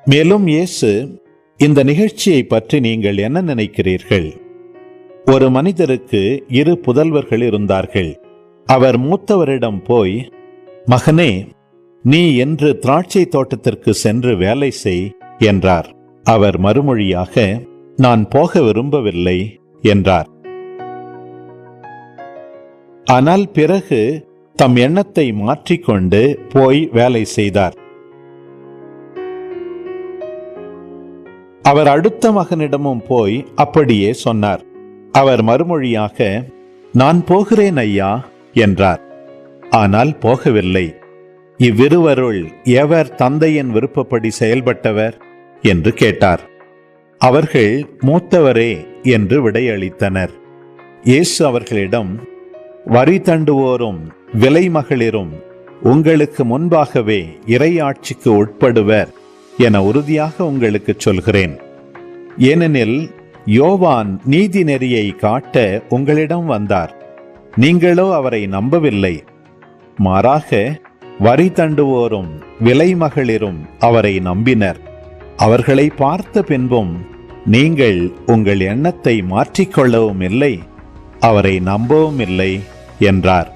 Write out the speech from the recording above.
மேலும் இயேசு, இந்த நிகழ்ச்சியை பற்றி நீங்கள் என்ன நினைக்கிறீர்கள்? ஒரு மனிதருக்கு 2 புதல்வர்கள் இருந்தார்கள். அவர் மூத்தவரிடம் போய், மகனே, நீ என்று திராட்சை தோட்டத்திற்கு சென்று வேலை செய் என்றார். அவர் மறுமொழியாக, நான் போக விரும்பவில்லை என்றார். ஆனால் பிறகு தம் எண்ணத்தை மாற்றிக்கொண்டு போய் வேலை செய்தார். அவர் அடுத்த மகனிடமும் போய் அப்படியே சொன்னார். அவர் மறுமொழியாக, நான் போகிறேன் ஐயா என்றார். ஆனால் போகவில்லை. இவ்விருவருள் எவர் தந்தையின் விருப்பப்படி செயல்பட்டவர் என்று கேட்டார். அவர்கள் மூத்தவரே என்று விடையளித்தனர். இயேசு அவர்களிடம், வரி தண்டுவோரும் விலைமகளிரும் உங்களுக்கு முன்பாகவே இறையாட்சிக்கு உட்படுவர் என உறுதியாக உங்களுக்கு சொல்கிறேன். ஏனெனில் யோவான் நீதி நெறியை காட்ட உங்களிடம் வந்தார், நீங்களோ அவரை நம்பவில்லை. மாறாக வரி தண்டுவோரும் விலைமகளிரும் அவரை நம்பினர். அவர்களை பார்த்த பின்பும் நீங்கள் உங்கள் எண்ணத்தை மாற்றிக்கொள்ளவும் இல்லை, அவரை நம்பவும் இல்லை என்றார்.